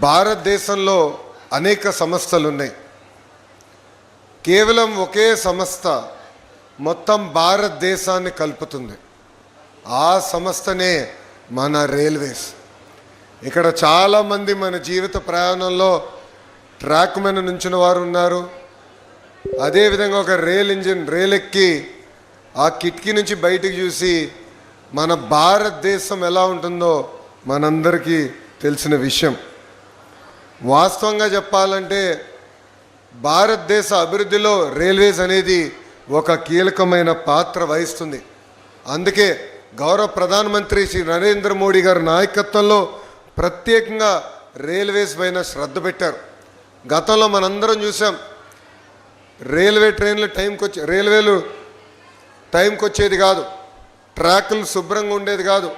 భారతదేశంలో అనేక సంస్థలు ఉన్నాయి. కేవలం ఒకే సంస్థ మొత్తం భారతదేశాన్ని కలుపుతుంది. ఆ సంస్థనే మన రైల్వేస్. ఇక్కడ చాలామంది మన జీవిత ప్రయాణంలో ట్రాక్ మీద నుంచిన వారు ఉన్నారు. అదేవిధంగా ఒక రైలు ఎక్కి ఆ కిటికీ నుంచి బయటికి చూసి మన భారతదేశం ఎలా ఉంటుందో మనందరికీ తెలిసిన విషయం. వాస్తవంగా చెప్పాలంటే భారతదేశ అభివృద్ధిలో రైల్వేస్ అనేది ఒక కీలకమైన పాత్ర వహిస్తుంది. అందుకే గౌరవ ప్రధానమంత్రి శ్రీ నరేంద్ర మోడీ గారి నాయకత్వంలో ప్రత్యేకంగా రైల్వేస్ పైన శ్రద్ధ పెట్టారు. గతంలో మనందరం చూసాం, రైల్వేలు టైంకి వచ్చేది కాదు, ట్రాకులు శుభ్రంగా ఉండేది కాదు,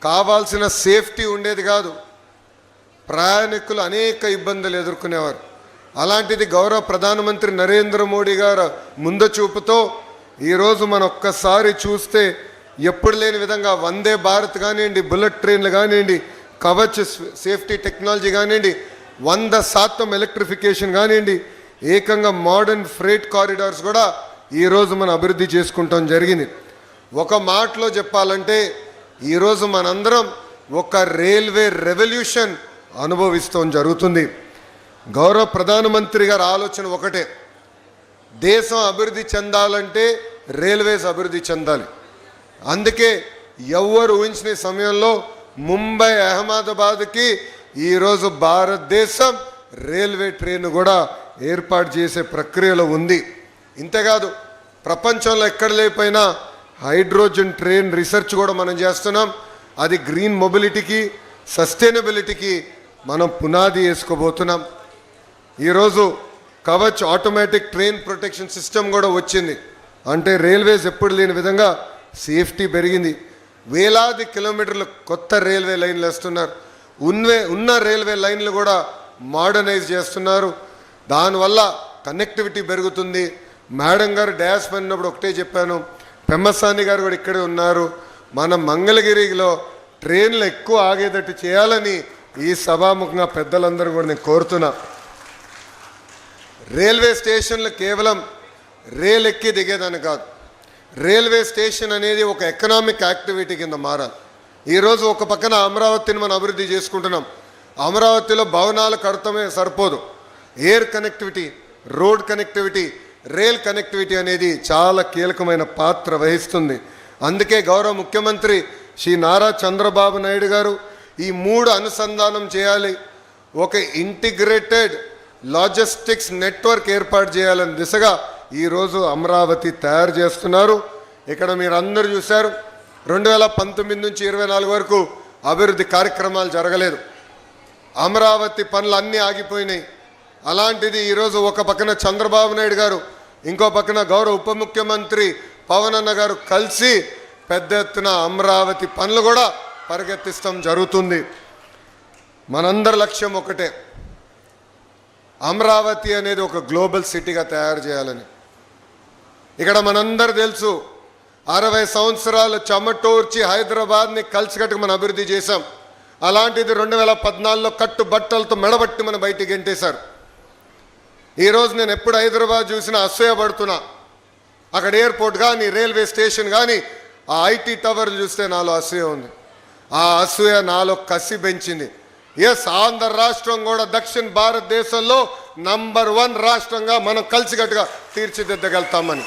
కావాల్సిన సేఫ్టీ ఉండేది కాదు, ప్రయాణికులు అనేక ఇబ్బందులు ఎదుర్కొనేవారు. అలాంటిది గౌరవ ప్రధానమంత్రి నరేంద్ర మోడీ గారు ముందు చూపుతో ఈరోజు మనం ఒక్కసారి చూస్తే ఎప్పుడు లేని విధంగా వందే భారత్ కానివ్వండి, బుల్లెట్ ట్రైన్లు కానివ్వండి, కవచ్ సేఫ్టీ టెక్నాలజీ కానివ్వండి, 100% ఎలక్ట్రిఫికేషన్ కానివ్వండి, ఏకంగా మోడర్న్ ఫ్రేట్ కారిడార్స్ కూడా ఈరోజు మనం అభివృద్ధి చేసుకుంటాం జరిగింది. ఒక మాటలో చెప్పాలంటే ఈరోజు మనందరం ఒక రైల్వే రెవల్యూషన్ అనుభవిస్తాం జరుగుతుంది. గౌరవ ప్రధానమంత్రి గారి ఆలోచన ఒకటే, దేశం అభివృద్ధి చెందాలంటే రైల్వేస్ అభివృద్ధి చెందాలి. అందుకే ఎవరు ఊహించిన సమయంలో ముంబై అహ్మదాబాద్కి ఈరోజు భారతదేశం రైల్వే ట్రైన్ కూడా ఏర్పాటు చేసే ప్రక్రియలో ఉంది. ఇంతేకాదు ప్రపంచంలో ఎక్కడ లేకపోయినా హైడ్రోజన్ ట్రైన్ రీసెర్చ్ కూడా మనం చేస్తున్నాం. అది గ్రీన్ మొబిలిటీకి, సస్టైనబిలిటీకి మనం పునాది వేసుకోబోతున్నాం. ఈరోజు Kavach automatic train protection system కూడా వచ్చింది. అంటే రైల్వేస్ ఎప్పుడు లేని విధంగా సేఫ్టీ పెరిగింది. వేలాది కిలోమీటర్లు కొత్త రైల్వే లైన్లు వేస్తున్నారు. ఉన్న రైల్వే లైన్లు కూడా మోడర్నైజ్ చేస్తున్నారు. దానివల్ల కనెక్టివిటీ పెరుగుతుంది. మేడం గారు డ్యాష్ పడినప్పుడు ఒకటే చెప్పాను, పెమ్మసాని గారు కూడా ఇక్కడే ఉన్నారు. మన మంగళగిరిలో ట్రైన్లు ఎక్కువ ఆగేటట్టు చేయాలని ఈ సభాముఖంగా పెద్దలందరూ కూడా నేను కోరుతున్నా. రైల్వే స్టేషన్లు కేవలం రైలు ఎక్కి దిగేదని కాదు, రైల్వే స్టేషన్ అనేది ఒక ఎకనామిక్ యాక్టివిటీ కింద మారాలి. ఈరోజు ఒక పక్కన అమరావతిని మనం అభివృద్ధి చేసుకుంటున్నాం. అమరావతిలో భవనాలు కడతమే సరిపోదు, air connectivity, road connectivity, rail connectivity అనేది చాలా కీలకమైన పాత్ర వహిస్తుంది. అందుకే గౌరవ ముఖ్యమంత్రి శ్రీ నారా చంద్రబాబు నాయుడు గారు ఈ 3 అనుసంధానం చేయాలి, ఒక ఇంటిగ్రేటెడ్ లాజిస్టిక్స్ నెట్వర్క్ ఏర్పాటు చేయాలని దిశగా ఈరోజు అమరావతి తయారు చేస్తున్నారు. ఇక్కడ మీరు అందరూ చూశారు, 2019 నుంచి 24 వరకు అభివృద్ధి కార్యక్రమాలు జరగలేదు. అమరావతి పనులు అన్నీ ఆగిపోయినాయి. అలాంటిది ఈరోజు ఒక పక్కన చంద్రబాబు నాయుడు గారు, ఇంకో పక్కన గౌరవ ఉప ముఖ్యమంత్రి పవన్ అన్న గారు కలిసి పెద్ద ఎత్తున అమరావతి పనులు కూడా పరిగెత్తిస్తాం జరుగుతుంది. మనందరి లక్ష్యం ఒకటే, అమరావతి అనేది ఒక గ్లోబల్ సిటీగా తయారు చేయాలని. ఇక్కడ మనందరూ తెలుసు, 60 సంవత్సరాలు చెమటోర్చి హైదరాబాద్ని కలిసికట్టుకు మనం అభివృద్ధి చేశాం. అలాంటిది 2014లో కట్టుబట్టలతో మెడబట్టి మనం బయటికి గెంటేశారు. ఈరోజు నేను ఎప్పుడు హైదరాబాద్ చూసినా అసూయపడుతున్నా. అక్కడ ఎయిర్పోర్ట్ కానీ, రైల్వే స్టేషన్ కానీ, ఆ ఐటీ టవర్లు చూస్తే నాలో అసూయ ఉంది. ఆ అసూయ నాలో కసి పెంచింది. ఎస్, ఆంధ్ర రాష్ట్రం కూడా దక్షిణ భారతదేశంలో నంబర్ 1 రాష్ట్రంగా మనం కలిసికట్టుగా తీర్చిదిద్దగలుగుతామని.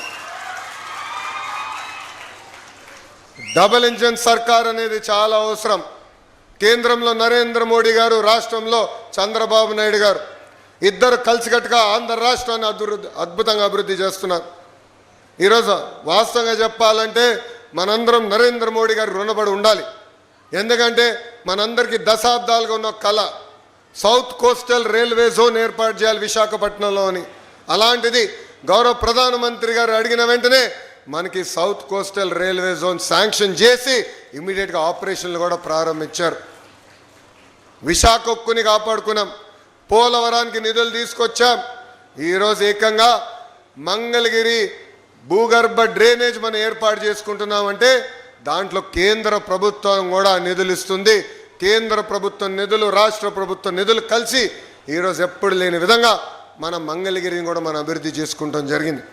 డబుల్ ఇంజన్ సర్కార్ అనేది చాలా అవసరం. కేంద్రంలో నరేంద్ర మోడీ గారు, రాష్ట్రంలో చంద్రబాబు నాయుడు గారు, ఇద్దరు కలిసికట్టుగా ఆంధ్ర రాష్ట్రాన్ని అద్భుతంగా అభివృద్ధి చేస్తున్నారు. ఈరోజు వాస్తవంగా చెప్పాలంటే మనందరం నరేంద్ర మోడీ గారు రుణపడి ఉండాలి. ఎందుకంటే మనందరికీ దశాబ్దాలుగా ఉన్న కళ, సౌత్ కోస్టల్ రైల్వే జోన్ ఏర్పాటు చేయాలి విశాఖపట్నంలో అని. అలాంటిది గౌరవ ప్రధానమంత్రి గారు అడిగిన వెంటనే మనకి south coastal railway zone sanction చేసి ఇమీడియట్గా ఆపరేషన్లు కూడా ప్రారంభించారు. విశాఖ ఉక్కుని కాపాడుకున్నాం, పోలవరానికి నిధులు తీసుకొచ్చాం. ఈరోజు ఏకంగా మంగళగిరి భూగర్భ డ్రైనేజ్ మనం ఏర్పాటు చేసుకుంటున్నామంటే దాంట్లో కేంద్ర ప్రభుత్వం కూడా నిధులు ఇస్తుంది. కేంద్ర ప్రభుత్వ నిధులు, రాష్ట్ర ప్రభుత్వ నిధులు కలిసి ఈరోజు ఎప్పుడు లేని విధంగా మన మంగళగిరిని కూడా మనం అభివృద్ధి చేసుకుంటాం జరిగింది.